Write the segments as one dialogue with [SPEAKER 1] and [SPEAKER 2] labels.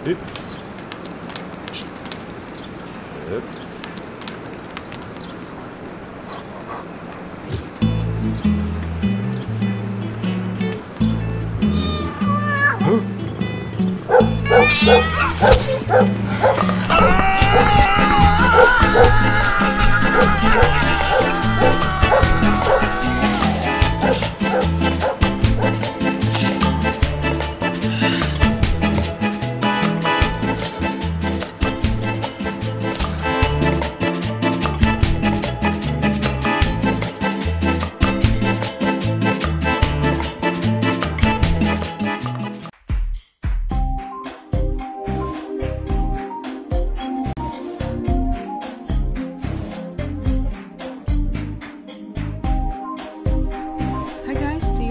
[SPEAKER 1] Yep.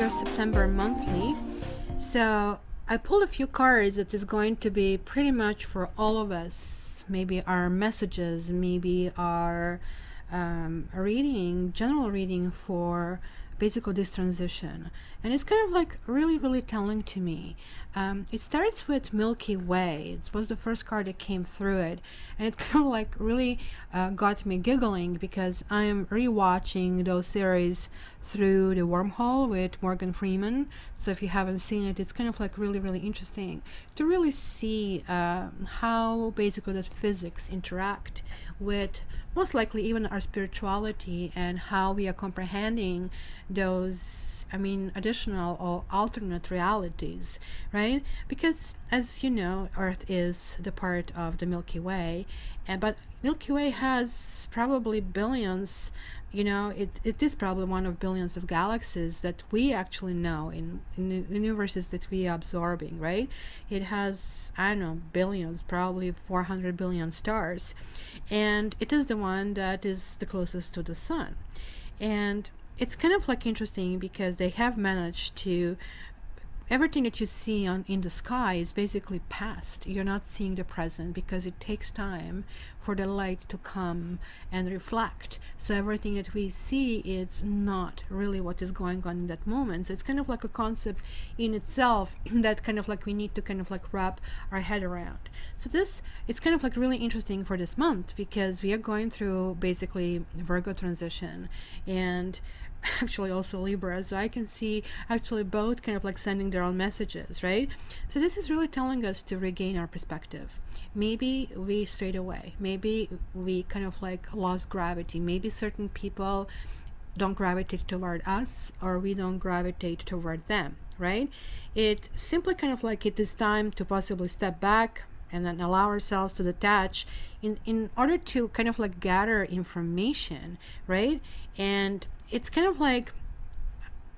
[SPEAKER 2] September monthly. So I pulled a few cards that is going to be pretty much for all of us. Maybe our messages, maybe our reading, general reading for basically this transition. And it's kind of like really telling to me. It starts with Milky Way. It was the first card that came through it, and it kind of like really got me giggling because I am rewatching those series through the wormhole with Morgan Freeman. So if you haven't seen it, it's kind of like really interesting to really see how basically that physics interact with most likely even our spirituality, and how we are comprehending those, I mean, additional or alternate realities, right? Because as you know, Earth is the part of the Milky Way, but Milky Way has probably billions, you know, it is probably one of billions of galaxies that we actually know in the universes that we are absorbing, right? It has, I don't know, billions, probably 400 billion stars, and it is the one that is the closest to the sun. And it's kind of like interesting because they have managed to, everything that you see in the sky is basically past. You're not seeing the present because it takes time for the light to come and reflect. So everything that we see is not really what is going on in that moment. So it's kind of like a concept in itself that kind of like we need to kind of like wrap our head around. So this, it's kind of like really interesting for this month because we are going through basically Virgo transition and actually also Libra, so I can see actually both kind of like sending their own messages, right? So this is really telling us to regain our perspective. Maybe we strayed away, maybe we kind of like lost gravity, maybe certain people don't gravitate toward us or we don't gravitate toward them, right? It simply kind of like it is time to possibly step back and then allow ourselves to detach in order to kind of like gather information, right? And it's kind of like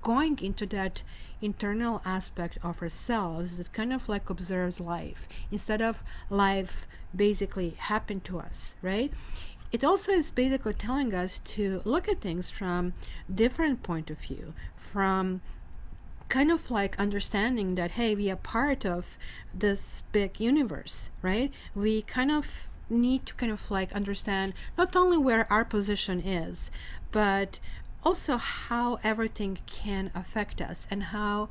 [SPEAKER 2] going into that internal aspect of ourselves that kind of like observes life instead of life basically happen to us, right? It also is basically telling us to look at things from different point of view, from kind of like understanding that, hey, we are part of this big universe, right? We kind of need to kind of like understand not only where our position is, but also how everything can affect us and how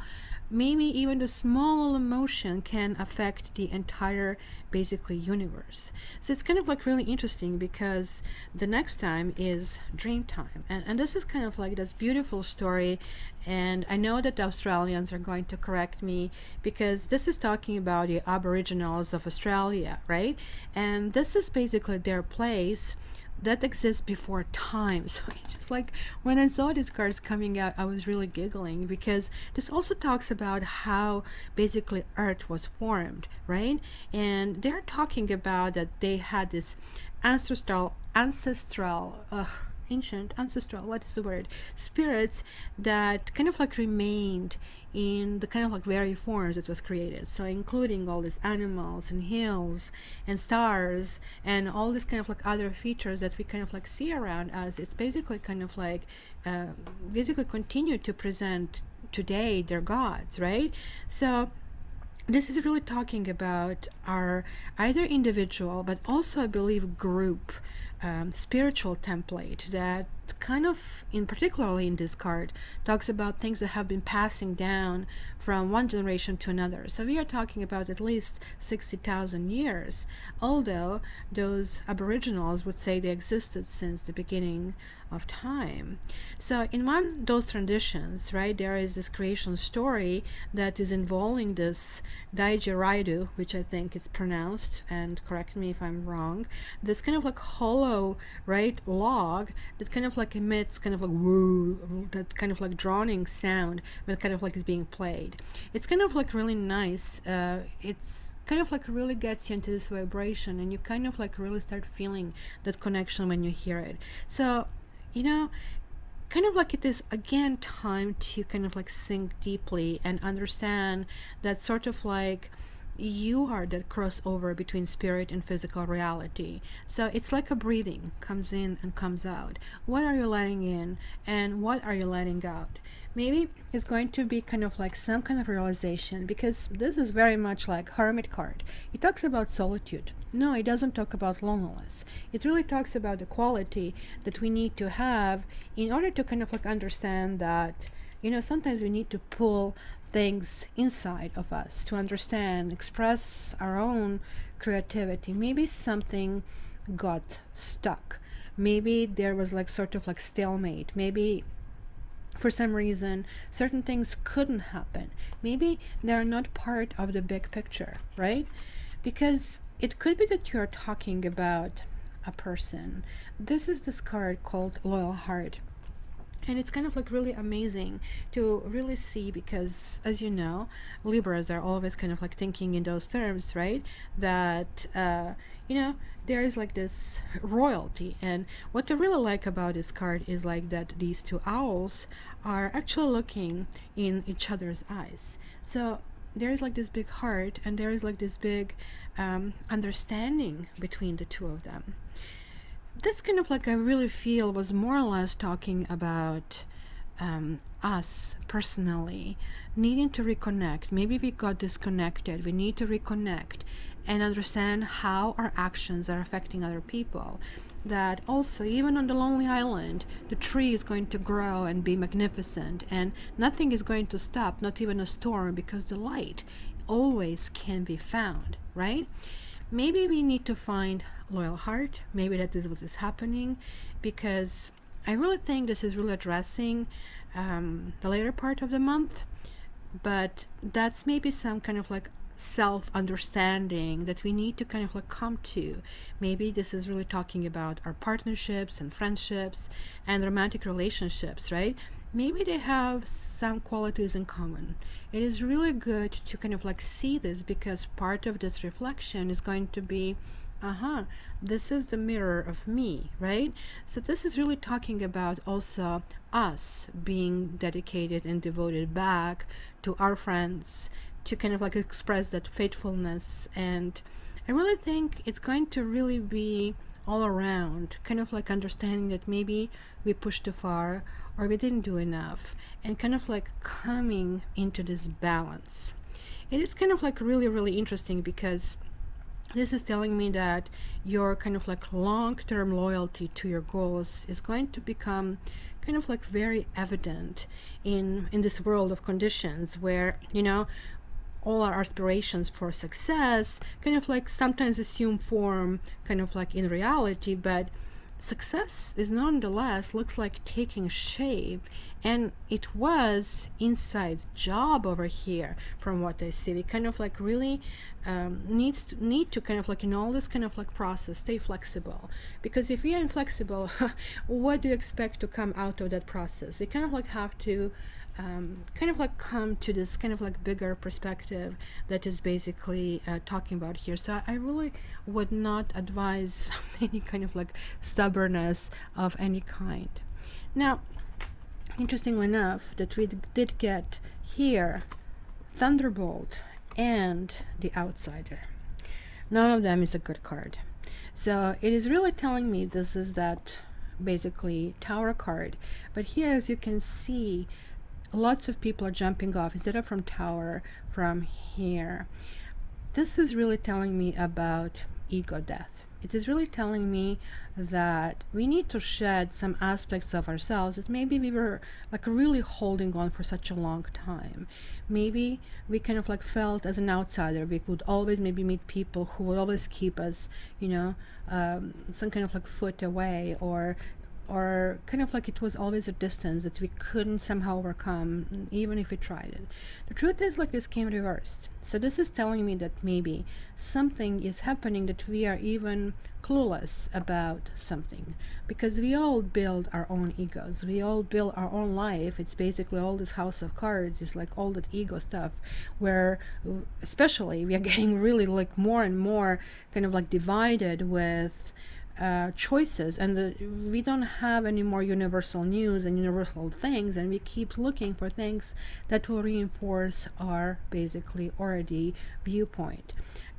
[SPEAKER 2] maybe even the small emotion can affect the entire basically universe. So it's kind of like really interesting because the next time is Dreamtime, and this is kind of like this beautiful story. And I know that the Australians are going to correct me because this is talking about the Aboriginals of Australia, right? And this is basically their place that exists before time. So it's just like when I saw these cards coming out, I was really giggling because this also talks about how basically Earth was formed, right? And they're talking about that they had this ancestral ancient ancestral, what is the word, spirits that kind of like remained in the kind of like very forms that was created, so including all these animals and hills and stars and all this kind of like other features that we kind of like see around us. It's basically kind of like basically continue to present today their gods, right? So this is really talking about our either individual but also I believe group spiritual template that kind of, in particularly in this card, talks about things that have been passing down from one generation to another. So we are talking about at least 60,000 years, although those aboriginals would say they existed since the beginning of time. So in one those traditions, right, there is this creation story that is involving this Daijiraidu, which I think it's pronounced, and correct me if I'm wrong, this kind of like hollow, right, log that kind of like emits kind of like woo, that kind of like droning sound when kind of like is being played. It's kind of like really nice. It's kind of like really gets you into this vibration, and you kind of like really start feeling that connection when you hear it. So, you know, kind of like it is again time to kind of like sink deeply and understand that sort of like you are that crossover between spirit and physical reality. So it's like a breathing, comes in and comes out. What are you letting in and what are you letting out? Maybe it's going to be kind of like some kind of realization, because this is very much like Hermit card. It talks about solitude. No, it doesn't talk about loneliness. It really talks about the quality that we need to have in order to kind of like understand that, you know, sometimes we need to pull things inside of us to understand, express our own creativity. Maybe something got stuck. Maybe there was like sort of like stalemate. Maybe for some reason certain things couldn't happen. Maybe they're not part of the big picture, right? Because it could be that you're talking about a person. This is this card called Loyal Heart. And it's kind of like really amazing to really see, because as you know, Libras are always kind of like thinking in those terms, right? That, you know, there is like this royalty. And what I really like about this card is like that these two owls are actually looking in each other's eyes. So there is like this big heart, and there is like this big understanding between the two of them. This kind of like I really feel was more or less talking about us personally needing to reconnect. Maybe we got disconnected. We need to reconnect and understand how our actions are affecting other people. That also, even on the lonely island, the tree is going to grow and be magnificent, and nothing is going to stop, not even a storm, because the light always can be found, right? Maybe we need to find Loyal Heart. Maybe that is what is happening, because I really think this is really addressing the later part of the month, but that's maybe some kind of like self-understanding that we need to kind of like come to. Maybe this is really talking about our partnerships and friendships and romantic relationships, right? Maybe they have some qualities in common. It is really good to kind of like see this, because part of this reflection is going to be, this is the mirror of me, right? So this is really talking about also us being dedicated and devoted back to our friends, to kind of like express that faithfulness. And I really think it's going to really be all around, kind of like understanding that maybe we pushed too far or we didn't do enough, and kind of like coming into this balance. It is kind of like really, really interesting, because this is telling me that your kind of like long-term loyalty to your goals is going to become kind of like very evident in this world of conditions where, you know, all our aspirations for success kind of like sometimes assume form kind of like in reality, but success is nonetheless looks like taking shape. And it was inside job over here, from what I see. We kind of like really need to kind of like in all this kind of like process stay flexible, because if we are inflexible, what do you expect to come out of that process? We kind of like have to kind of like come to this kind of like bigger perspective that is basically talking about here. So I really would not advise any kind of like stubbornness of any kind. Now, interestingly enough, that we did get here Thunderbolt and the Outsider. None of them is a good card. So it is really telling me this is that basically Tower card. But here, as you can see, lots of people are jumping off instead of from Tower, from here. This is really telling me about ego death. It is really telling me that we need to shed some aspects of ourselves that maybe we were like really holding on for such a long time. Maybe we kind of like felt as an outsider. We could always maybe meet people who would always keep us, you know, some kind of like foot away, or kind of like it was always a distance that we couldn't somehow overcome, even if we tried it. The truth is, like, this came reversed. So this is telling me that maybe something is happening, that we are even clueless about something, because we all build our own egos, we all build our own life. It's basically all this house of cards, it's like all that ego stuff, where especially we are getting really like more and more kind of like divided with choices, and we don't have any more universal news and universal things, and we keep looking for things that will reinforce our basically already viewpoint.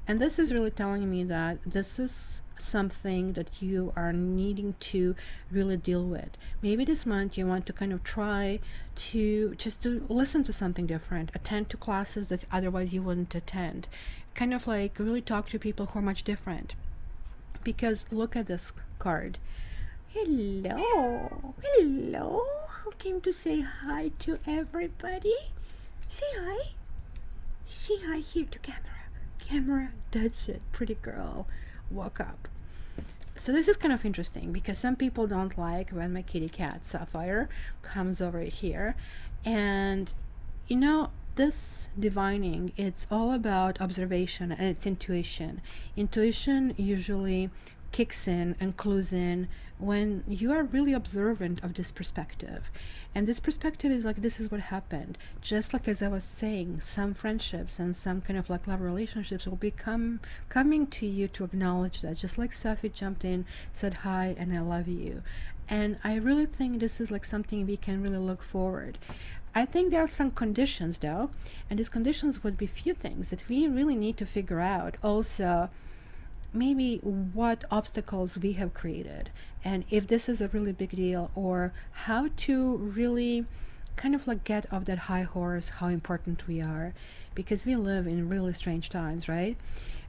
[SPEAKER 2] And this is really telling me that this is something that you are needing to really deal with. Maybe this month you want to kind of try to just to listen to something different, attend to classes that otherwise you wouldn't attend, kind of like really talk to people who are much different. Because look at this card. Hello, hello, who came to say hi to everybody? Say hi, say hi here to camera, that's it, pretty girl, walk up. So this is kind of interesting, because some people don't like when my kitty cat Sapphire comes over here, and you know, this divining, it's all about observation and it's intuition. Intuition usually kicks in and clues in when you are really observant of this perspective. And this perspective is like, this is what happened. Just like as I was saying, some friendships and some kind of like love relationships will become coming to you to acknowledge that. Just like Safi jumped in, said hi, and I love you. And I really think this is like something we can really look forward. I think there are some conditions though, and these conditions would be few things that we really need to figure out. Also, maybe what obstacles we have created, and if this is a really big deal, or how to really kind of like get off that high horse, how important we are, because we live in really strange times, right?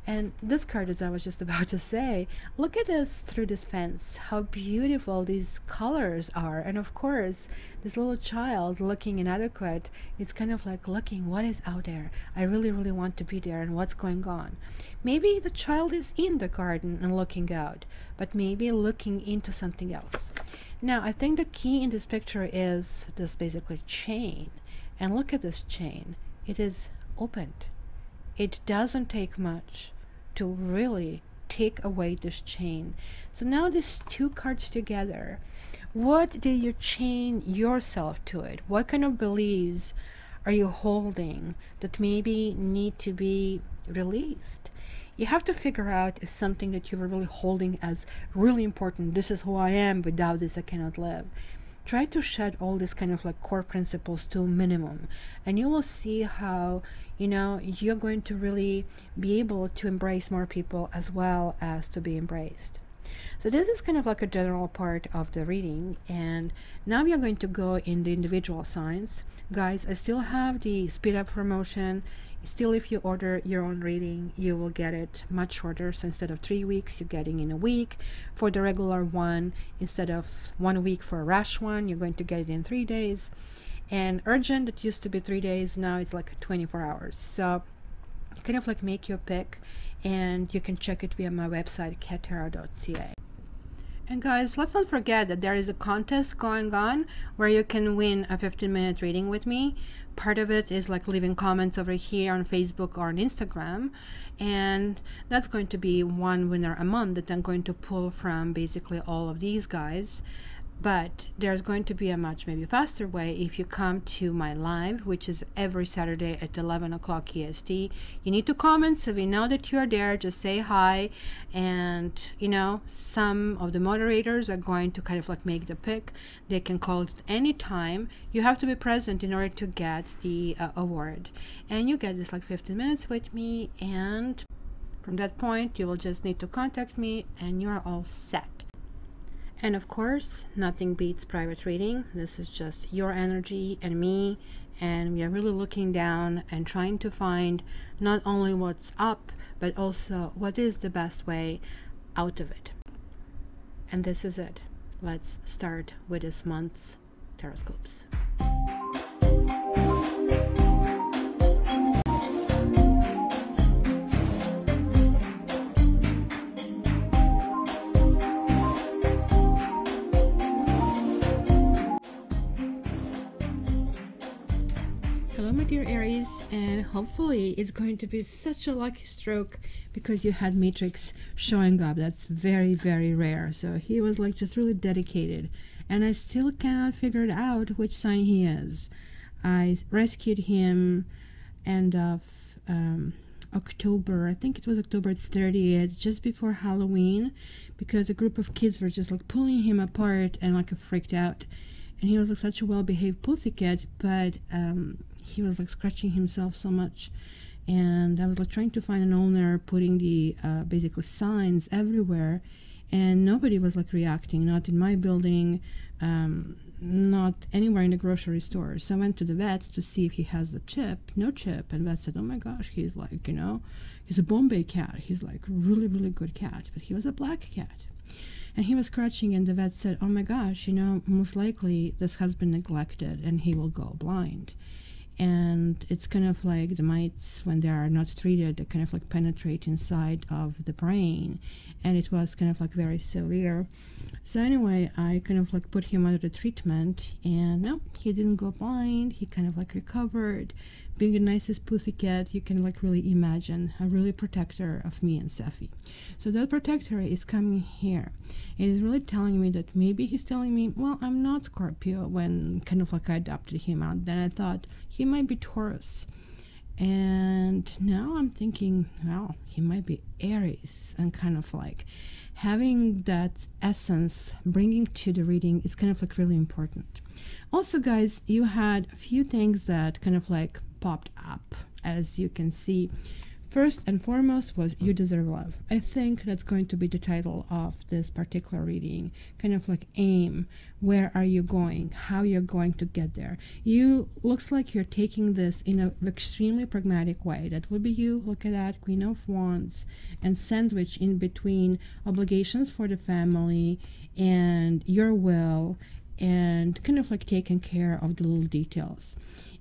[SPEAKER 2] And this card, as I was just about to say, look at us through this fence, how beautiful these colors are. And of course, this little child looking inadequate, it's kind of like looking what is out there. I really, really want to be there, and what's going on. Maybe the child is in the garden and looking out, but maybe looking into something else. Now, I think the key in this picture is this basically chain. And look at this chain. It is opened. It doesn't take much to really take away this chain. So now these two cards together, what do you chain yourself to it? What kind of beliefs are you holding that maybe need to be released? You have to figure out if something that you were really holding as really important, this is who I am, without this I cannot live. Try to shed all these kind of like core principles to a minimum, and you will see how, you know, you're going to really be able to embrace more people as well as to be embraced. So this is kind of like a general part of the reading, and now we are going to go in the individual signs. Guys, I still have the speed up promotion. Still, if you order your own reading, you will get it much shorter. So instead of 3 weeks, you're getting in a week for the regular one. Instead of 1 week for a rush one, you're going to get it in 3 days. And urgent, it used to be 3 days, now it's like 24 hours. So kind of like make your pick, and you can check it via my website, cattarot.ca. And guys, let's not forget that there is a contest going on where you can win a 15-minute reading with me. Part of it is like leaving comments over here on Facebook or on Instagram, and that's going to be one winner a month that I'm going to pull from basically all of these guys. But there's going to be a much maybe faster way if you come to my live, which is every Saturday at 11 o'clock EST. You need to comment so we know that you're there. Just say hi, and you know, some of the moderators are going to kind of like make the pick. They can call it any time. You have to be present in order to get the award, and you get this like 15 minutes with me, and from that point you will just need to contact me and you're all set. And of course, nothing beats private reading. This is just your energy and me, and we are really looking down and trying to find not only what's up, but also what is the best way out of it. And this is it. Let's start with this month's Taroscopes. Hello my dear Aries, and hopefully it's going to be such a lucky stroke because you had Matrix showing up. That's very, very rare. So he was like just really dedicated, and I still cannot figure it out which sign he is. I rescued him end of October, I think it was October 30th, just before Halloween, because a group of kids were just like pulling him apart and like freaked out. And he was like such a well-behaved pussycat, but he was like scratching himself so much. And I was like trying to find an owner, putting the basically signs everywhere, and nobody was like reacting, not in my building, not anywhere in the grocery store. So I went to the vet to see if he has the chip. No chip. And vet said, oh my gosh, he's like, you know, he's a Bombay cat. He's like really, really good cat. But he was a black cat. And he was scratching, and the vet said, oh my gosh, you know, most likely this has been neglected and he will go blind. And it's kind of like the mites, when they are not treated, they kind of like penetrate inside of the brain. And it was kind of like very severe. So anyway, I kind of like put him under the treatment, and no, he didn't go blind. He kind of like recovered. Being the nicest pussycat you can like really imagine, a really protector of me and Seffi. So that protector is coming here. It is really telling me that maybe he's telling me, well, I'm not Scorpio, when kind of like I adopted him out. Then I thought he might be Taurus. And now I'm thinking, well, he might be Aries, and kind of like having that essence bringing to the reading is kind of like really important. Also, guys, you had a few things that kind of like popped up, as you can see. First and foremost was you deserve love. I think that's going to be the title of this particular reading. Kind of like aim. Where are you going? How you're going to get there? You looks like you're taking this in an extremely pragmatic way. That would be you. Look at that, Queen of Wands, and sandwich in between obligations for the family and your will, and kind of like taking care of the little details.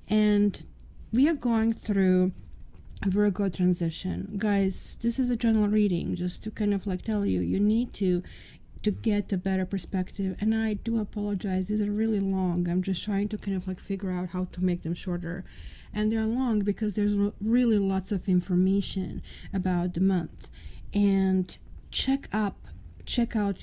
[SPEAKER 2] And we are going through Virgo transition. Guys, this is a general reading, just to kind of like tell you, you need to get a better perspective. And I do apologize, these are really long. I'm just trying to kind of like figure out how to make them shorter. And they're long because there's really lots of information about the month. And check out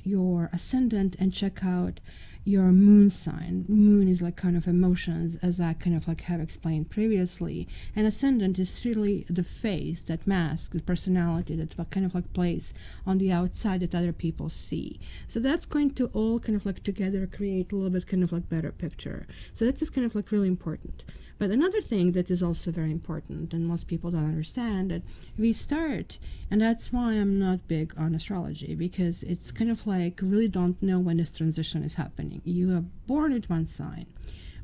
[SPEAKER 2] your ascendant and check out your moon sign. Moon is like kind of emotions, as I kind of like have explained previously, and ascendant is really the face, that mask, the personality that kind of like plays on the outside that other people see. So that's going to all kind of like together create a little bit kind of like better picture. So that is kind of like really important. But another thing that is also very important, and most people don't understand, that we start, and that's why I'm not big on astrology, because it's kind of like really don't know when this transition is happening. You are born with one sign,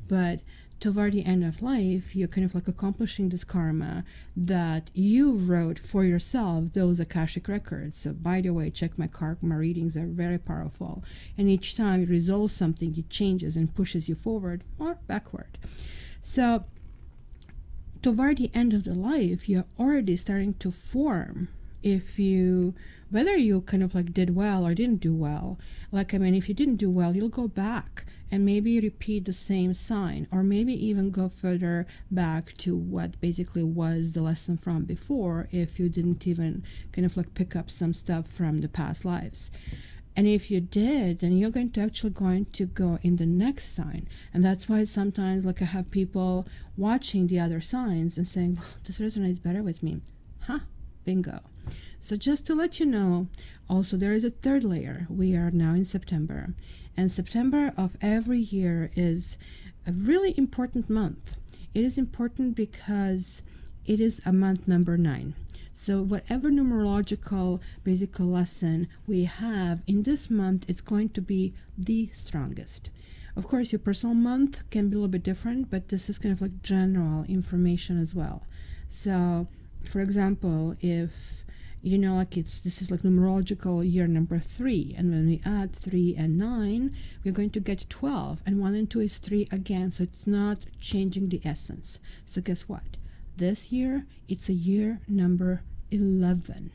[SPEAKER 2] but toward the end of life, you're kind of like accomplishing this karma that you wrote for yourself, those Akashic records. So by the way, check my karma readings, are very powerful. And each time it resolves something, it changes and pushes you forward or backward. So toward the end of the life, you're already starting to form, if you, whether you kind of like did well or didn't do well. Like, I mean, if you didn't do well, you'll go back and maybe repeat the same sign, or maybe even go further back to what basically was the lesson from before, if you didn't even kind of like pick up some stuff from the past lives. And if you did, then you're going to go in the next sign. And that's why sometimes like I have people watching the other signs and saying, well, this resonates better with me. Huh, bingo. So just to let you know, also there is a third layer. We are now in September. And September of every year is a really important month. It is important because it is a month number 9. So whatever numerological basic lesson we have in this month, it's going to be the strongest. Of course, your personal month can be a little bit different, but this is kind of like general information as well. So, for example, if you know, like this is like numerological year number 3, and when we add 3 and 9, we're going to get 12, and 1 and 2 is 3 again, so it's not changing the essence. So guess what? This year, it's a year number 11.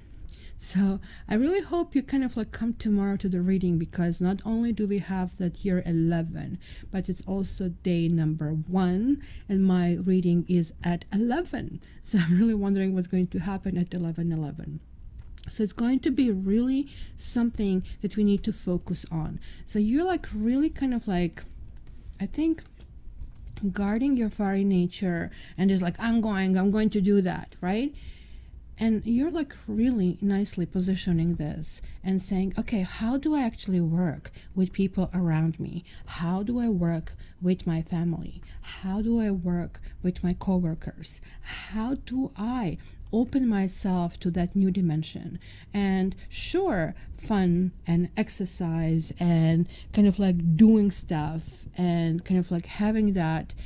[SPEAKER 2] So I really hope you kind of like come tomorrow to the reading, because not only do we have that year 11, but it's also day number 1, and my reading is at 11. So I'm really wondering what's going to happen at 11/11. So it's going to be really something that we need to focus on. So you're like really kind of like, I think, guarding your fiery nature, and just like, I'm going to do that, right? And you're like really nicely positioning this and saying, okay, how do I actually work with people around me? How do I work with my family? How do I work with my coworkers? How do I open myself to that new dimension? And sure, fun and exercise and kind of like doing stuff and kind of like having that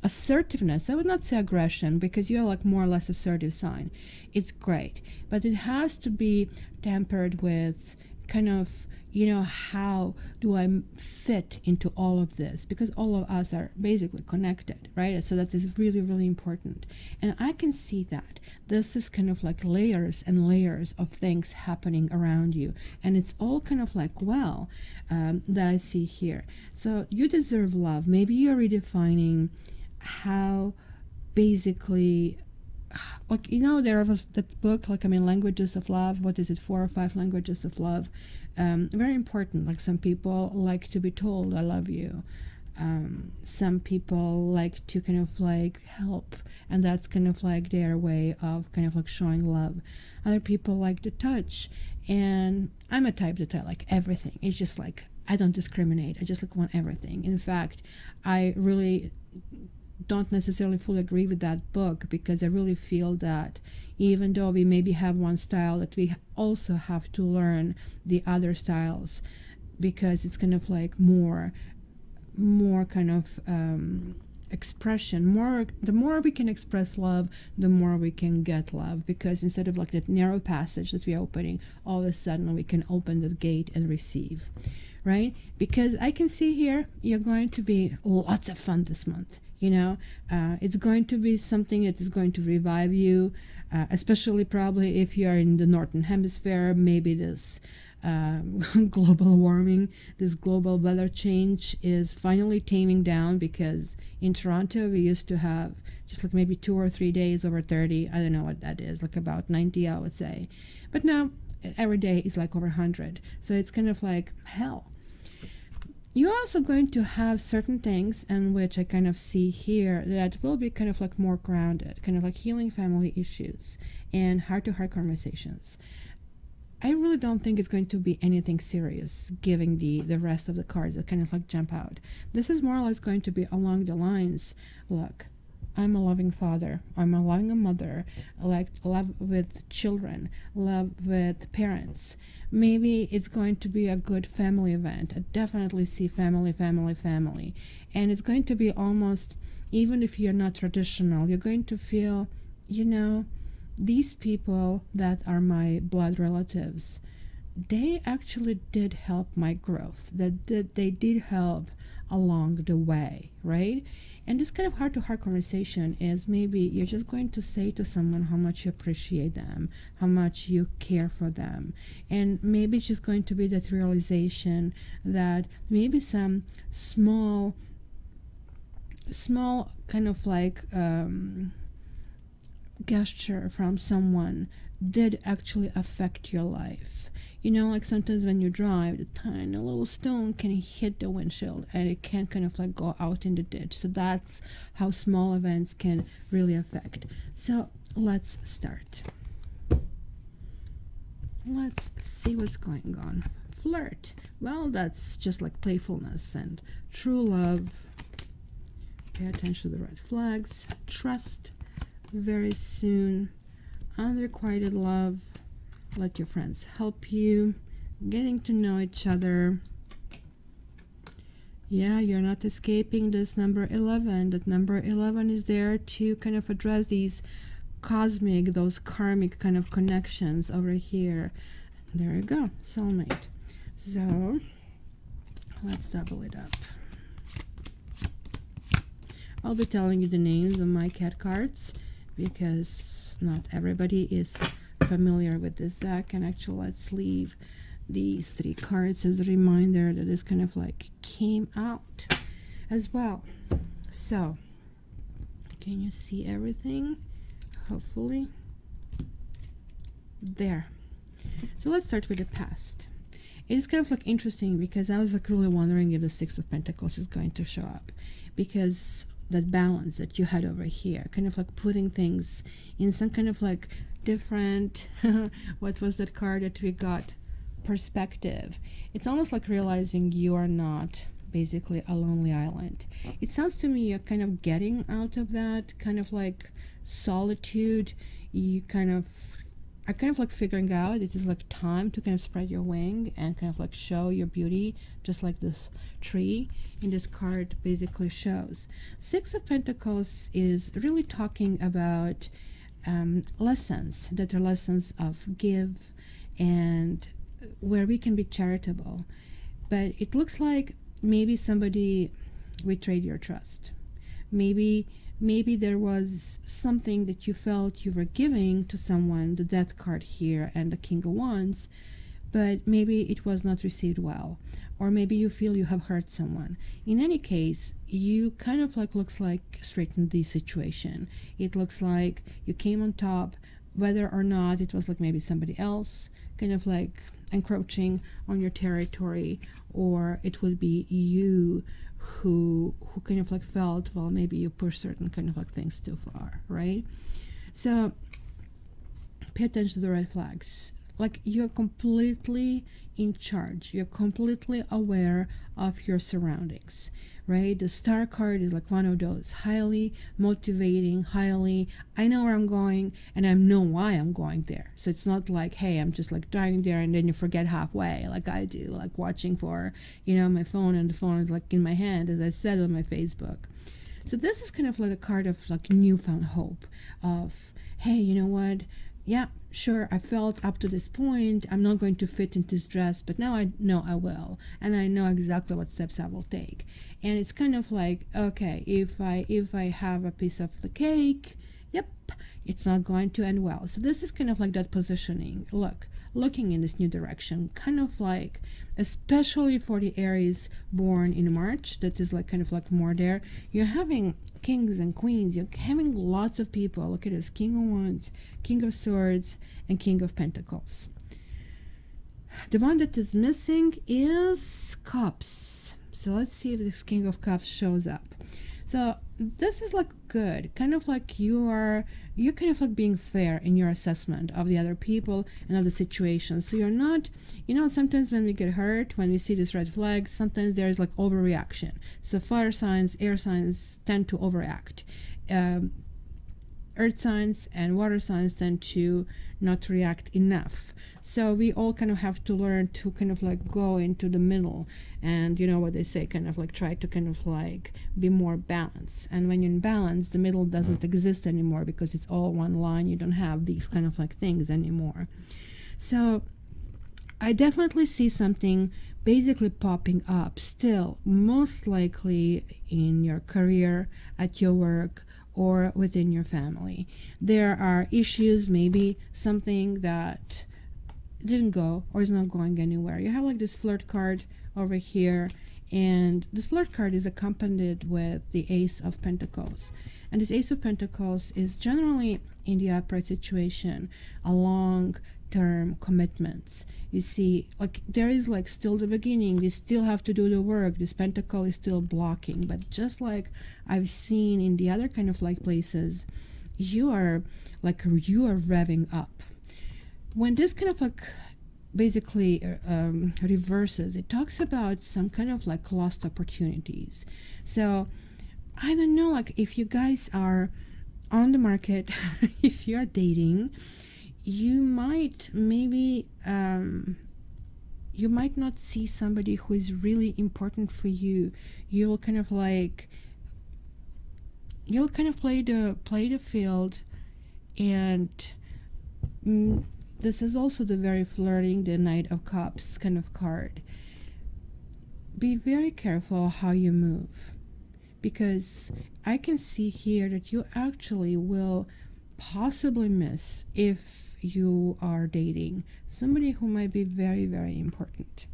[SPEAKER 2] assertiveness. I would not say aggression, because you're like more or less assertive sign. It's great, but it has to be tempered with kind of, you know, how do I fit into all of this, because all of us are basically connected, right? So that is really, really important. And I can see that this is kind of like layers and layers of things happening around you, and it's all kind of like, well, that I see here. So you deserve love. Maybe you're redefining how basically, like, you know, there was that book, like, I mean, Languages of Love. What is it, 4 or 5 languages of love? Very important. Like, some people like to be told I love you. Some people like to kind of like help, and that's kind of like their way of kind of like showing love. Other people like to touch, and I'm a type that I like everything. It's just like, I don't discriminate. I just like want everything. In fact, I really don't necessarily fully agree with that book, because I really feel that even though we maybe have one style, that we also have to learn the other styles, because it's kind of like more kind of expression. The more we can express love, the more we can get love, because instead of like that narrow passage that we are opening, all of a sudden we can open the gate and receive, right? Because I can see here you're going to be lots of fun this month. You know, it's going to be something that is going to revive you, especially probably if you are in the northern hemisphere. Maybe this global warming, this global weather change is finally taming down, because in Toronto we used to have just like maybe 2 or 3 days over 30. I don't know what that is, like about 90, I would say. But now every day is like over 100. So it's kind of like hell. You're also going to have certain things, and which I kind of see here, that will be kind of like more grounded, kind of like healing family issues and heart-to-heart conversations. I really don't think it's going to be anything serious, given the rest of the cards that kind of like jump out. This is more or less going to be along the lines, look, I'm a loving father, I'm a loving mother, like love with children, love with parents. Maybe it's going to be a good family event. I definitely see family. And it's going to be almost, even if you're not traditional, you're going to feel, you know, these people that are my blood relatives, they actually did help my growth. They did help along the way, right? And this kind of heart-to-heart conversation is maybe you're just going to say to someone how much you appreciate them, how much you care for them. And maybe it's just going to be that realization that maybe some small kind of like gesture from someone did actually affect your life. You know, like sometimes when you drive, the tiny little stone can hit the windshield and it can kind of like go out in the ditch. So that's how small events can really affect. So let's start. Let's see what's going on. Flirt. Well, that's just like playfulness and true love. Pay attention to the red flags. Trust. Very soon. Unrequited love. Let your friends help you. Getting to know each other. Yeah, you're not escaping this number 11. That number 11 is there to kind of address these cosmic, those karmic kind of connections over here. There you go, soulmate. So let's double it up. I'll be telling you the names of my cat cards because not everybody is familiar with this deck. And actually, let's leave these 3 cards as a reminder that this kind of like came out as well. So can you see everything? Hopefully. There. So let's start with the past. It's kind of like interesting because I was like really wondering if the 6 of Pentacles is going to show up, because that balance that you had over here, kind of like putting things in some kind of like different what was that card that we got? Perspective. It's almost like realizing you are not basically a lonely island. It sounds to me you're kind of getting out of that kind of like solitude. You kind of are kind of like figuring out it is like time to kind of spread your wing and kind of like show your beauty, just like this tree in this card basically shows. 6 of Pentacles is really talking about lessons that are lessons of give and where we can be charitable. But it looks like maybe somebody betrayed your trust. Maybe there was something that you felt you were giving to someone, the Death card here and the King of Wands, but maybe it was not received well, or maybe you feel you have hurt someone. In any case, you kind of like looks like straightened the situation. It looks like you came on top, whether or not it was like maybe somebody else kind of like encroaching on your territory, or it would be you who kind of like felt, well, maybe you push certain kind of like things too far, right? So pay attention to the red flags. Like, you're completely in charge, you're completely aware of your surroundings, right? The Star card is like one of those highly motivating, highly, I know where I'm going and I know why I'm going there. So it's not like, hey, I'm just like driving there and then you forget halfway, like I do, like watching for, you know, my phone, and the phone is like in my hand, as I said on my Facebook. So this is kind of like a card of like newfound hope of, hey, you know what? Yeah, sure, I felt up to this point I'm not going to fit into this dress, but now I know I will, and I know exactly what steps I will take. And it's kind of like, okay, if I have a piece of the cake, yep, it's not going to end well. So this is kind of like that positioning, looking in this new direction, kind of like, especially for the Aries born in March, that is like kind of like more there. You're having kings and queens, you're having lots of people. Look at this, King of Wands, King of Swords, and King of Pentacles. The one that is missing is Cups. So let's see if this King of Cups shows up. So this is like good, kind of like you're kind of like being fair in your assessment of the other people and of the situation. So you're not, you know, sometimes when we get hurt, when we see this red flag, sometimes there's like overreaction. So fire signs, air signs tend to overact. Earth signs and water signs tend to not react enough. So we all kind of have to learn to kind of like go into the middle, and you know what they say, kind of like try to kind of like be more balanced. And when you're in balance, the middle doesn't exist anymore because it's all one line. You don't have these kind of like things anymore. So I definitely see something basically popping up still, most likely in your career, at your work, or within your family. There are issues, maybe something that didn't go or is not going anywhere. You have like this flirt card over here, and this flirt card is accompanied with the Ace of Pentacles. And this Ace of Pentacles is generally in the upright situation, a long-term commitments. You see, like there is like still the beginning, we still have to do the work, this pentacle is still blocking. But just like I've seen in the other kind of like places, you are revving up. When this kind of like basically reverses, it talks about some kind of like lost opportunities. So I don't know, like if you guys are on the market, if you're dating, you might maybe you might not see somebody who is really important for you. You'll kind of play the field, And this is also the very flirting, the Knight of Cups kind of card. Be very careful how you move, because I can see here that you actually will possibly miss, if you are dating somebody who might be very, very important.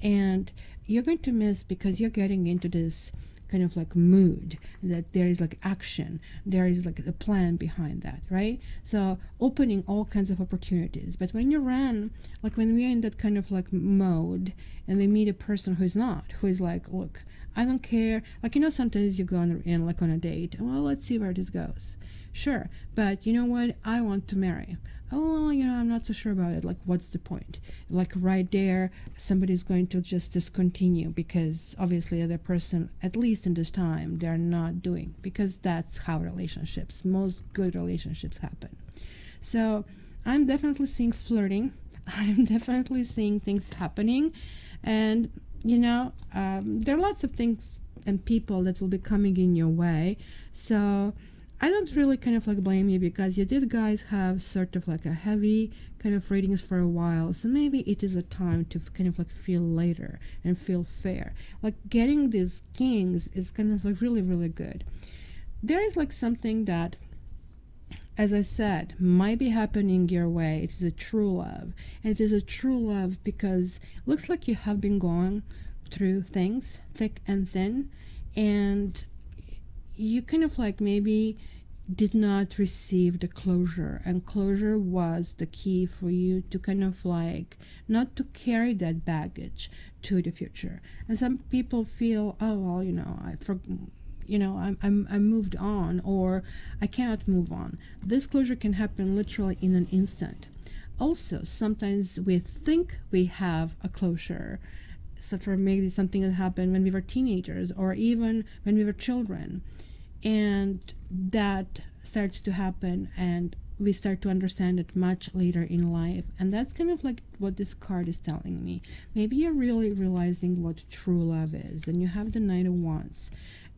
[SPEAKER 2] And you're going to miss because you're getting into this kind of like mood that there is like action, there is like a plan behind that, right? So opening all kinds of opportunities. But when you run, like when we're in that kind of like mode and we meet a person who's not, who is like, look, I don't care, like, you know, sometimes you go on like on a date, well, let's see where this goes. Sure, but you know what, I want to marry. Oh, well, you know, I'm not so sure about it. Like, what's the point? Like right there, somebody's going to just discontinue because obviously the other person, at least in this time, they're not doing, because that's how relationships, most good relationships happen. So I'm definitely seeing flirting. I'm definitely seeing things happening. And, you know, there are lots of things and people that will be coming in your way. So I don't really kind of like blame you, because you did guys have sort of like a heavy kind of readings for a while. So maybe it is a time to kind of like feel later and feel fair. Like getting these kings is kind of like really, really good. There is like something that, as I said, might be happening your way. It is a true love. And it is a true love because it looks like you have been going through things thick and thin, and you kind of like maybe did not receive the closure, and closure was the key for you to kind of like not to carry that baggage to the future. And some people feel, oh well, you know, I moved on, or I cannot move on. This closure can happen literally in an instant. Also, sometimes we think we have a closure, so for maybe something that happened when we were teenagers or even when we were children, and that starts to happen and we start to understand it much later in life. And that's kind of like what this card is telling me. Maybe you're really realizing what true love is, and you have the Knight of Wands.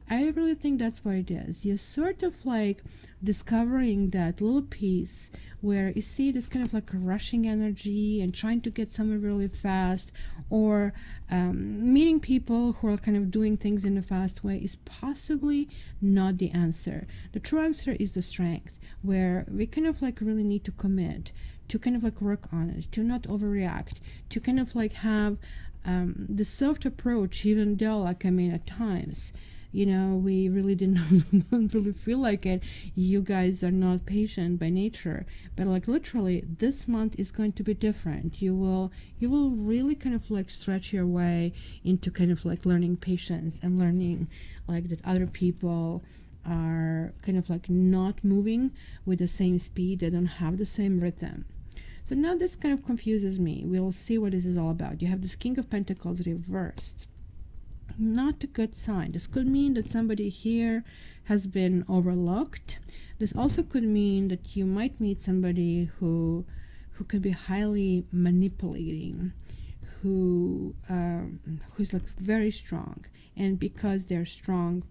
[SPEAKER 2] I really think that's what it is. You're sort of like discovering that little piece where you see this kind of like a rushing energy and trying to get somewhere really fast, or meeting people who are kind of doing things in a fast way is possibly not the answer. The true answer is the strength, where we kind of like really need to commit, to kind of like work on it, to not overreact, to kind of like have the soft approach, even though, like, I mean, at times, you know, we really didn't really feel like it. You guys are not patient by nature, but like literally this month is going to be different. You will really kind of like stretch your way into kind of like learning patience and learning like that other people are kind of like not moving with the same speed. They don't have the same rhythm. So now this kind of confuses me. We'll see what this is all about. You have this King of Pentacles reversed. Not a good sign. This could mean that somebody here has been overlooked. This also could mean that you might meet somebody who could be highly manipulating, who's like very strong, and because they're strong,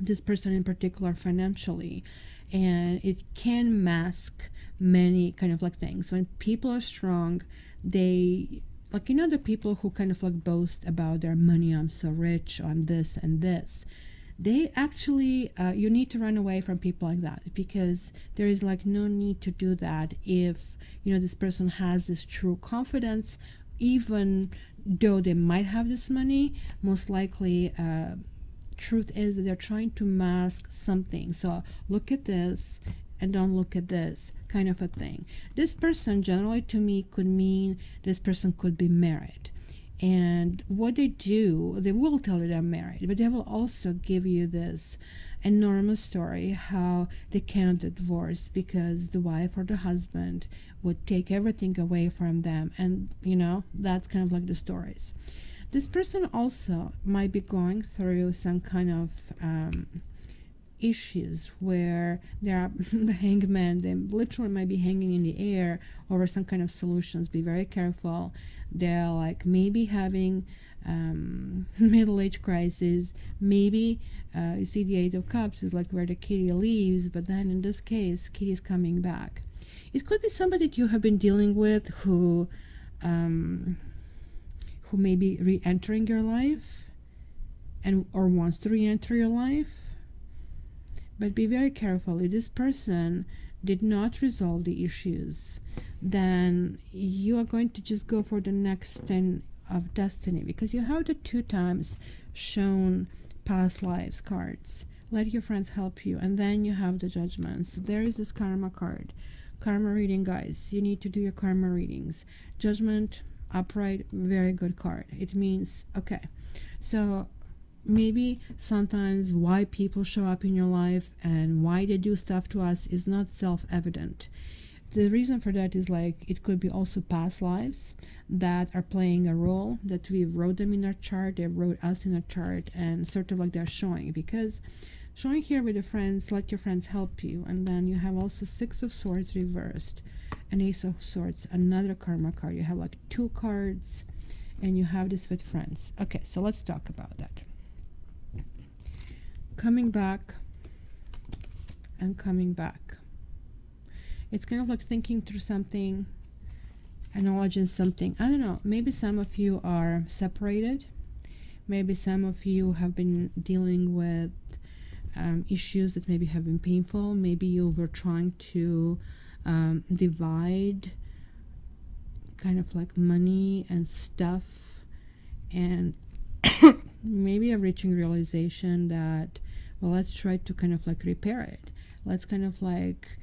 [SPEAKER 2] this person in particular financially, and it can mask many kind of like things. When people are strong, they, like, you know, the people who kind of like boast about their money, I'm so rich, I'm this and this, they actually, you need to run away from people like that, because there is like no need to do that if, you know, this person has this true confidence. Even though they might have this money, most likely truth is that they're trying to mask something. So look at this and don't look at this, kind of a thing. This person generally to me could mean this person could be married, and what they do, they will tell you they're married, but they will also give you this enormous story how they cannot divorce because the wife or the husband would take everything away from them, and you know, that's kind of like the stories. This person also might be going through some kind of issues where there are the hangman, they literally might be hanging in the air over some kind of solutions. Be very careful. They're like maybe having middle age crisis. Maybe you see the Eight of Cups is like where the kitty leaves, but then in this case, kitty is coming back. It could be somebody that you have been dealing with who may be re-entering your life and or wants to re-enter your life. But be very careful. If this person did not resolve the issues, then you are going to just go for the next spin of destiny, because you have the 2 times shown past lives cards. Let your friends help you. And then you have the Judgment. So there is this karma card. Karma reading, guys. You need to do your karma readings. Judgment, upright, very good card. It means, okay, so maybe sometimes why people show up in your life and why they do stuff to us is not self-evident. The reason for that is like it could be also past lives that are playing a role, that we wrote them in our chart, they wrote us in a chart, and sort of like they're showing. Because showing here with the friends, let your friends help you. And then you have also 6 of Swords reversed, an Ace of Swords, another karma card. You have like 2 cards, and you have this with friends. Okay, so let's talk about that. Coming back and coming back. It's kind of like thinking through something, acknowledging something. I don't know, maybe some of you are separated. Maybe some of you have been dealing with issues that maybe have been painful. Maybe you were trying to divide kind of like money and stuff, and maybe you're reaching realization that, well, let's try to kind of like repair it. Let's kind of like,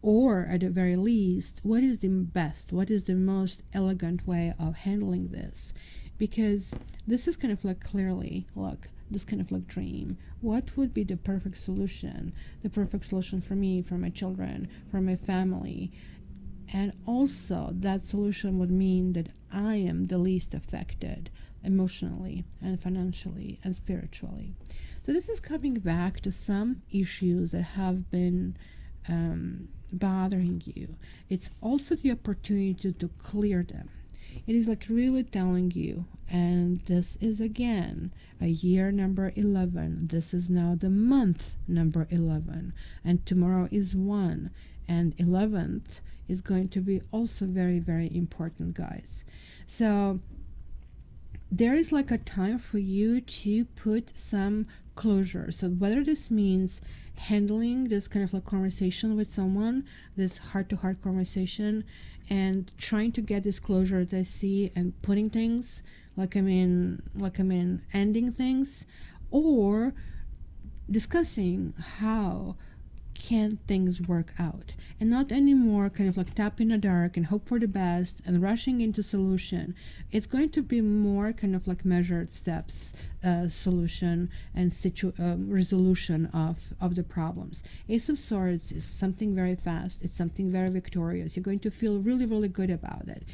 [SPEAKER 2] or at the very least, what is the best, what is the most elegant way of handling this? Because this is kind of like clearly, look, this kind of like dream. What would be the perfect solution? The perfect solution for me, for my children, for my family. And also that solution would mean that I am the least affected emotionally and financially and spiritually. So this is coming back to some issues that have been bothering you. It's also the opportunity to clear them. It is like really telling you, and this is again a year number 11. This is now the month number 11, and tomorrow is 1, and 11th is going to be also very, very important, guys. So there is like a time for you to put some closure. So whether this means handling this kind of like conversation with someone, this heart-to-heart conversation, and trying to get this closure that I see, and putting things like I'm in ending things, or discussing how can things work out, and not anymore kind of like tap in the dark and hope for the best and rushing into solution. It's going to be more kind of like measured steps, solution and resolution of the problems. Ace of Swords is something very fast. It's something very victorious. You're going to feel really, really good about it.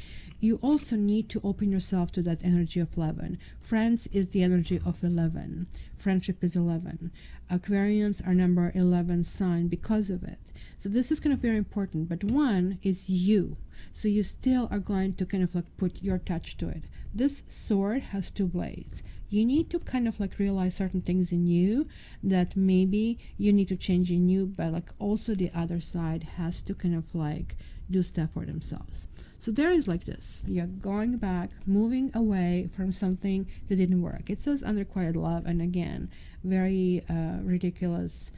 [SPEAKER 2] You also need to open yourself to that energy of 11. Friends is the energy of 11. Friendship is 11. Aquarians are number 11 sign because of it. So this is kind of very important. But 1 is you. So you still are going to kind of like put your touch to it. This sword has 2 blades. You need to kind of like realize certain things in you that maybe you need to change in you, but like also the other side has to kind of like do stuff for themselves. So there is like this. You're going back, moving away from something that didn't work. It says unrequited love, and again, very ridiculous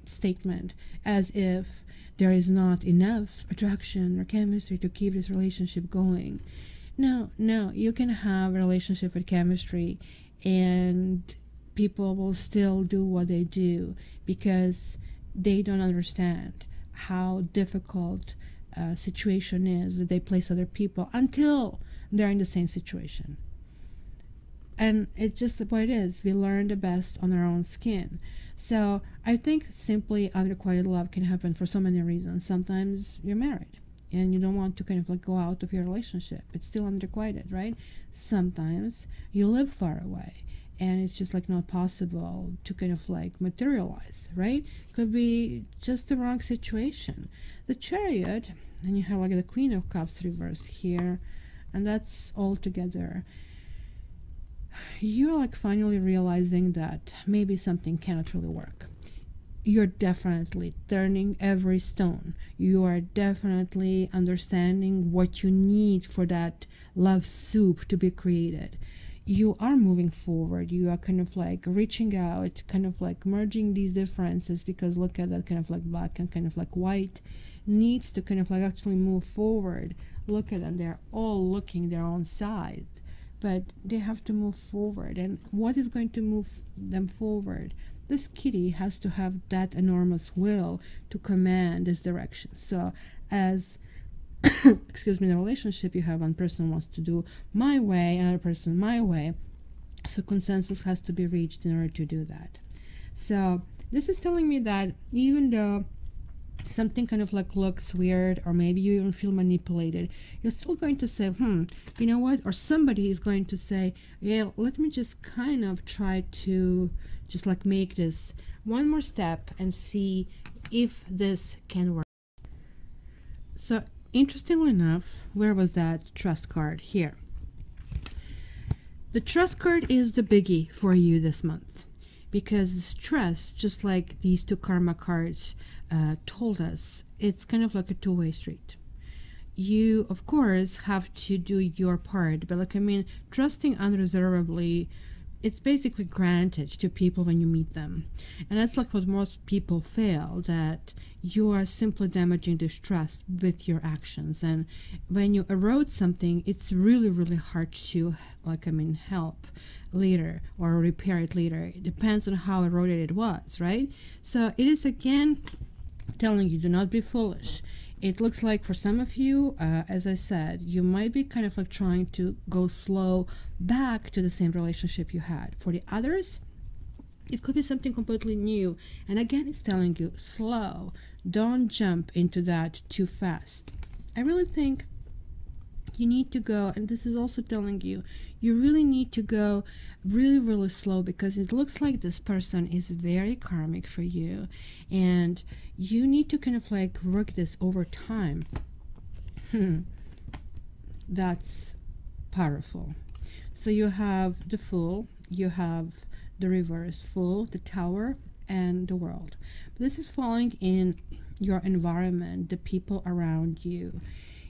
[SPEAKER 2] statement, as if there is not enough attraction or chemistry to keep this relationship going. No, you can have a relationship with chemistry and people will still do what they do because they don't understand how difficult situation is that they place other people until they're in the same situation. And it's just what it is. We learn the best on our own skin. So I think simply unrequited love can happen for so many reasons. Sometimes you're married and you don't want to kind of like go out of your relationship. It's still unrequited, right? Sometimes you live far away and it's just like not possible to kind of like materialize, right? Could be just the wrong situation. The Chariot, and you have like the Queen of Cups reversed here, and that's all together. You're like finally realizing that maybe something cannot really work. You're definitely turning every stone. You are definitely understanding what you need for that love soup to be created. You are moving forward. You are kind of like reaching out, kind of like merging these differences, because look at that kind of like black and kind of like white needs to kind of like actually move forward. Look at them. They're all looking their own side, but they have to move forward. And what is going to move them forward? This kitty has to have that enormous will to command this direction. So as excuse me, in a relationship, you have one person wants to do my way, another person my way. So consensus has to be reached in order to do that. So this is telling me that even though something kind of like looks weird, or maybe you even feel manipulated, you're still going to say, you know what? Or somebody is going to say, yeah, let me just kind of try to just like make this one more step and see if this can work. So interestingly enough, where was that trust card? Here. The trust card is the biggie for you this month, because this trust, just like these two karma cards told us, it's kind of like a two-way street. You, of course, have to do your part, but like, I mean, trusting unreservedly, it's basically granted to people when you meet them. And that's like what most people fail, that you are simply damaging this trust with your actions. And when you erode something, it's really, really hard to, like, I mean, help later or repair it later. It depends on how eroded it was, right? So it is again telling you, do not be foolish. It looks like for some of you, as I said, you might be kind of like trying to go slow back to the same relationship you had. For the others, it could be something completely new. And again, it's telling you, slow. Don't jump into that too fast. I really think you need to go, and this is also telling you, you really need to go really, really slow, because it looks like this person is very karmic for you, and you need to kind of like work this over time. That's powerful. So you have the Fool, you have the reverse Fool, the Tower, and the World. This is falling in your environment, the people around you.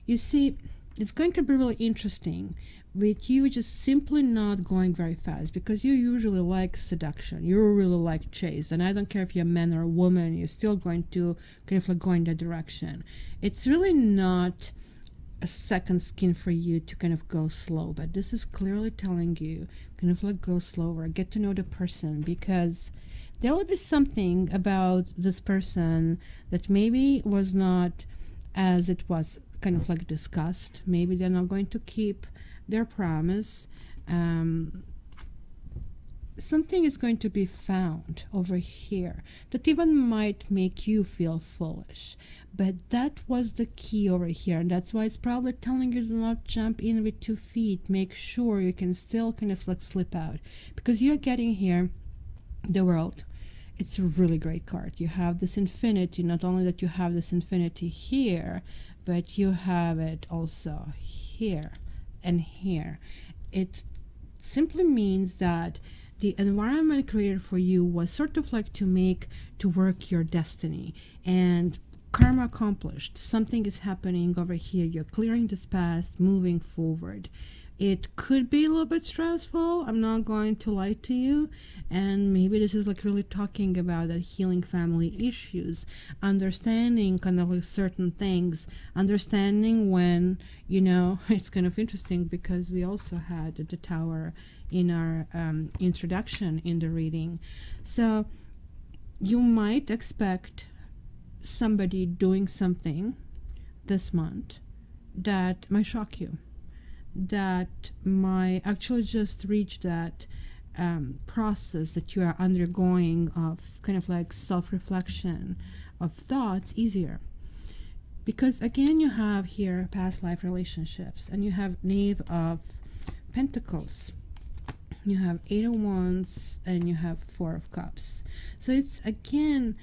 [SPEAKER 2] You see, it's going to be really interesting with you just simply not going very fast, because you usually like seduction, you really like chase, and I don't care if you're a man or a woman, you're still going to kind of like go in that direction. It's really not a second skin for you to kind of go slow, but this is clearly telling you kind of like go slower, get to know the person, because there will be something about this person that maybe was not as it was kind of like discussed. Maybe they're not going to keep their promise. Something is going to be found over here that even might make you feel foolish, but that was the key over here, and that's why it's probably telling you to not jump in with 2 feet. Make sure you can still kind of like slip out, because you're getting here the World. It's a really great card. You have this infinity. Not only that you have this infinity here, but you have it also here and here. It simply means that the environment created for you was sort of like to work your destiny, and karma accomplished. Something is happening over here. You're clearing this past, moving forward. It could be a little bit stressful, I'm not going to lie to you, and maybe this is like really talking about that healing family issues, understanding kind of like certain things, understanding when, you know, it's kind of interesting because we also had the Tower in our introduction in the reading. So you might expect somebody doing something this month that might shock you, that might actually just reach that process that you are undergoing of kind of like self-reflection of thoughts easier. Because again, you have here past life relationships, and you have Knave of Pentacles. you have 8 of Wands, and you have 4 of Cups. So it's again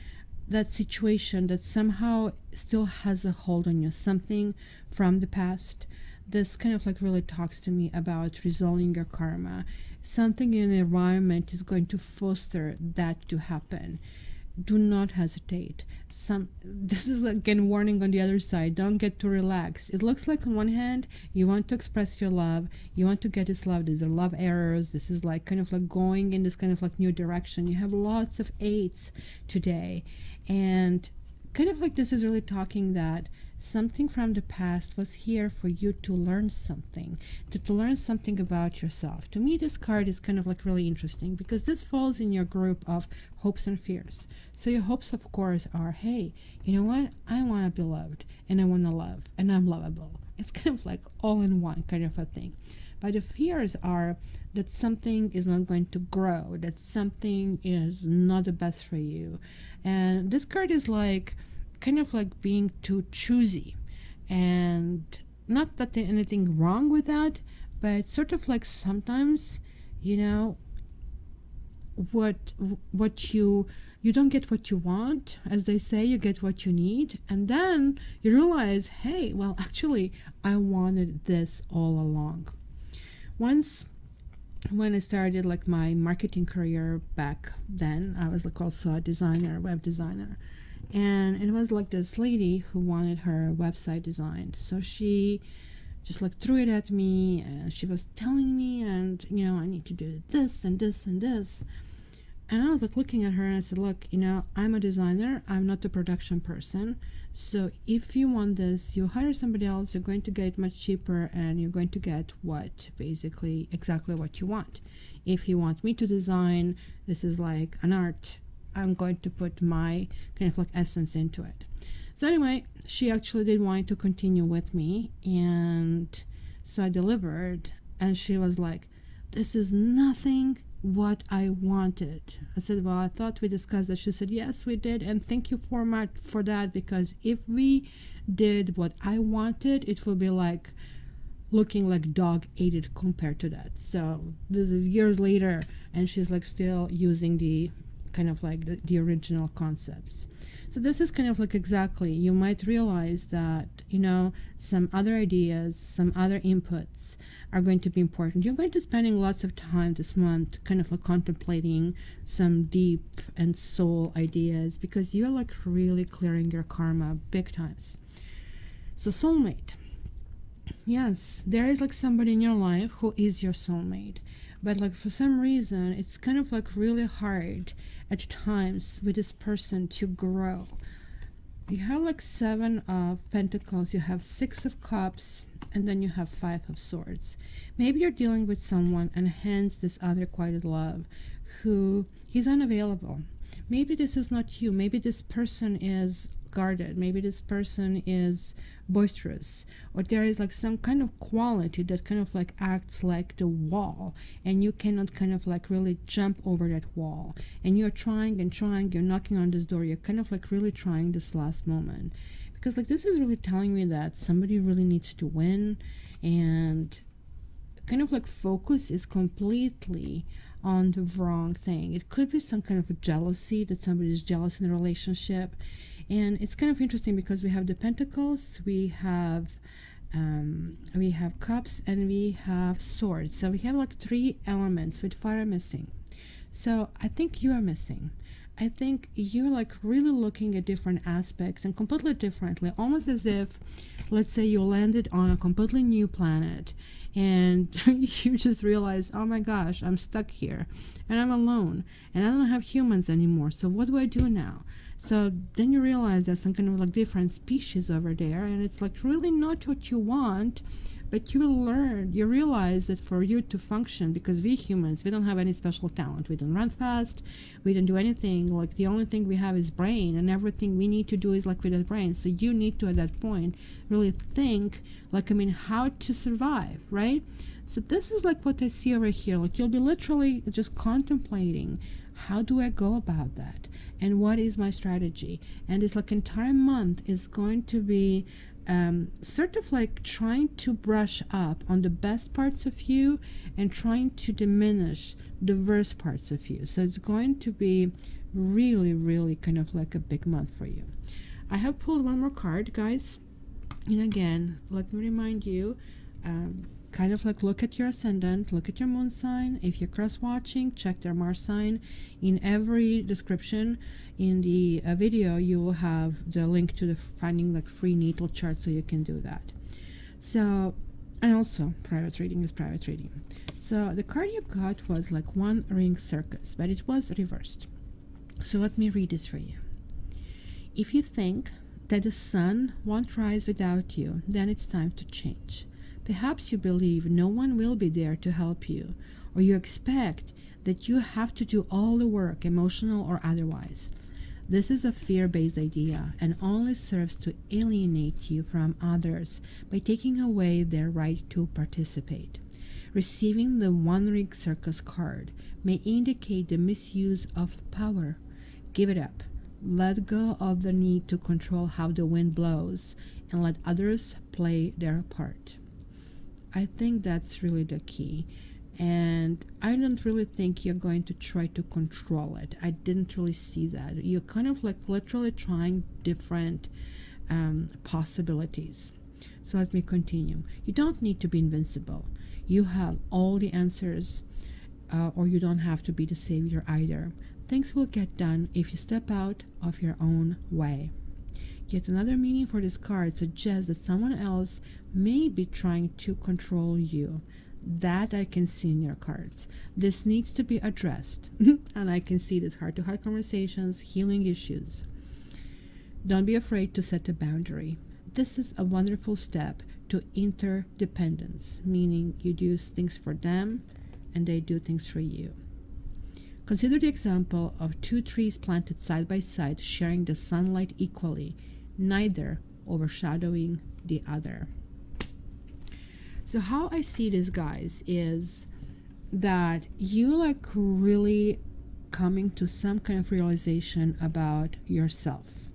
[SPEAKER 2] that situation that somehow still has a hold on you, something from the past. This kind of like really talks to me about resolving your karma. Something in the environment is going to foster that to happen. Do not hesitate. This is again warning on the other side. Don't get too relaxed. It looks like on one hand you want to express your love, you want to get this love. These are love arrows. This is like kind of like going in this kind of like new direction. You have lots of 8s today, and kind of like this is really talking that something from the past was here for you to learn something, to learn something about yourself. To me, this card is kind of like really interesting because this falls in your group of hopes and fears. So your hopes, of course, are, hey, you know what? I want to be loved, and I want to love, and I'm lovable. It's kind of like all in one kind of a thing. But the fears are that something is not going to grow, that something is not the best for you. And this card is like kind of like being too choosy, and not that there's anything wrong with that, but sort of like sometimes, you know, what you don't get what you want, as they say, you get what you need, and then you realize, hey, well, actually I wanted this all along. Once when I started like my marketing career back then, I was like also a designer, web designer. And it was like this lady who wanted her website designed. So she just like threw it at me, and she was telling me, and you know, I need to do this and this and this. And I was like looking at her, and I said, look, you know, I'm a designer, I'm not a production person. So if you want this, you hire somebody else, you're going to get much cheaper, and you're going to get what basically exactly what you want. If you want me to design, this is like an art, I'm going to put my kind of like essence into it. So anyway, she actually did want to continue with me, and so I delivered, and she was like, this is nothing what I wanted. I said, well, I thought we discussed that. She said, yes, we did, and thank you for that, because if we did what I wanted, it would be like looking like dog ate it compared to that. So this is years later, and she's like still using the kind of like the original concepts. So this is kind of like exactly, you might realize that, you know, some other ideas, some other inputs are going to be important. You're going to spending lots of time this month kind of like contemplating some deep and soul ideas, because you're like really clearing your karma big times. So soulmate. Yes, there is like somebody in your life who is your soulmate, but like for some reason it's kind of like really hard at times with this person to grow. You have like 7 of Pentacles, you have 6 of Cups, and then you have 5 of Swords. Maybe you're dealing with someone, and hence this other quiet love, who is unavailable. Maybe this is not you. Maybe this person is guarded. Maybe this person is boisterous, or there is like some kind of quality that kind of like acts like the wall, and you cannot kind of like really jump over that wall, and you're trying and trying, you're knocking on this door, you're kind of like really trying this last moment, because like this is really telling me that somebody really needs to win, and kind of like focus is completely on the wrong thing. It could be some kind of a jealousy, that somebody is jealous in a relationship. And it's kind of interesting because we have the Pentacles, we have Cups, and we have Swords. So we have like 3 elements, with 5 are missing. So I think you are missing. I think you're like really looking at different aspects and completely differently, almost as if, let's say you landed on a completely new planet, and you just realize, oh my gosh, I'm stuck here, and I'm alone, and I don't have humans anymore, so what do I do now? So then you realize there's some kind of like different species over there, and it's like really not what you want, but you realize that for you to function, because we humans, we don't have any special talent, we don't run fast, we don't do anything, like the only thing we have is brain, and everything we need to do is like with that brain. So you need to at that point really think like, I mean, how to survive, right? So this is like what I see over here, like you'll be literally just contemplating, how do I go about that, and what is my strategy? And this like entire month is going to be sort of like trying to brush up on the best parts of you and trying to diminish the worst parts of you. So it's going to be really, really kind of like a big month for you. I have pulled one more card, guys. And again, let me remind you, kind of like look at your ascendant, look at your moon sign. If you're cross watching, check their Mars sign. In every description in the video, you will have the link to the finding like free natal chart, so you can do that. So, and also private reading is private reading. So the card you got was like one ring circus, but it was reversed. So let me read this for you. If you think that the sun won't rise without you, then it's time to change. Perhaps you believe no one will be there to help you, or you expect that you have to do all the work, emotional or otherwise. This is a fear-based idea and only serves to alienate you from others by taking away their right to participate. Receiving the One Ring Circus card may indicate the misuse of power. Give it up. Let go of the need to control how the wind blows and let others play their part. I think that's really the key, and I don't really think you're going to try to control it. I didn't really see that. You're kind of like literally trying different possibilities. So let me continue. You don't need to be invincible. You have all the answers, or you don't have to be the savior either. Things will get done if you step out of your own way. Yet another meaning for this card suggests that someone else may be trying to control you. That I can see in your cards. This needs to be addressed. And I can see this heart-to-heart conversations, healing issues. Don't be afraid to set a boundary. This is a wonderful step to interdependence, meaning you do things for them and they do things for you. Consider the example of two trees planted side by side, sharing the sunlight equally, neither overshadowing the other. So how I see this, guys, is that you like really coming to some kind of realization about yourself,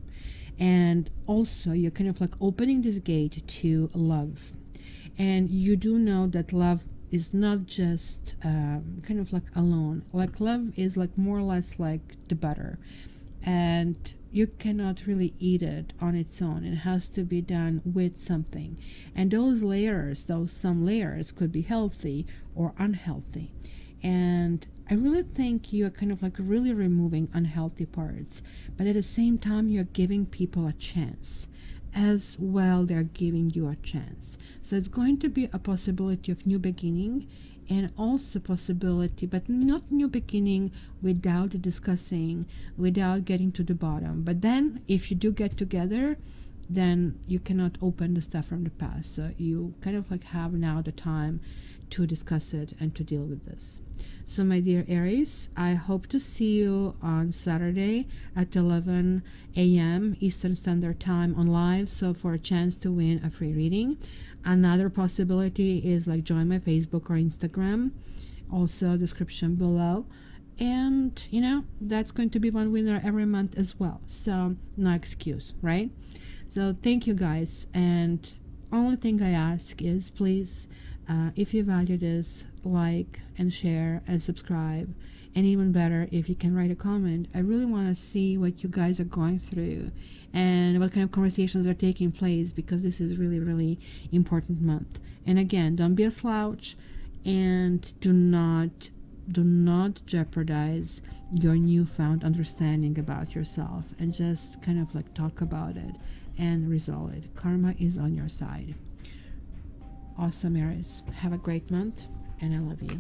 [SPEAKER 2] and also you're kind of like opening this gate to love, and you do know that love is not just kind of like alone. Like love is like more or less like the butter, and you cannot really eat it on its own. It has to be done with something, and those layers, some layers could be healthy or unhealthy. And I really think you're kind of like really removing unhealthy parts, but at the same time you're giving people a chance as well. They're giving you a chance. So it's going to be a possibility of new beginning, and also possibility, but not new beginning without discussing, without getting to the bottom. But then if you do get together, then you cannot open the stuff from the past. So you kind of like have now the time to discuss it and to deal with this. So my dear Aries, I hope to see you on Saturday at 11 a.m. Eastern Standard Time on live, so for a chance to win a free reading. Another possibility is like join my Facebook or Instagram, also description below. And you know, that's going to be one winner every month as well, so no excuse, right? So thank you, guys, and only thing I ask is please, if you value this, like and share and subscribe, and even better if you can write a comment. I really want to see what you guys are going through and what kind of conversations are taking place, because this is really, really important month. And again, don't be a slouch, and do not jeopardize your newfound understanding about yourself, and just kind of like talk about it and resolve it. Karma is on your side. Awesome, Aries. Have a great month, and I love you.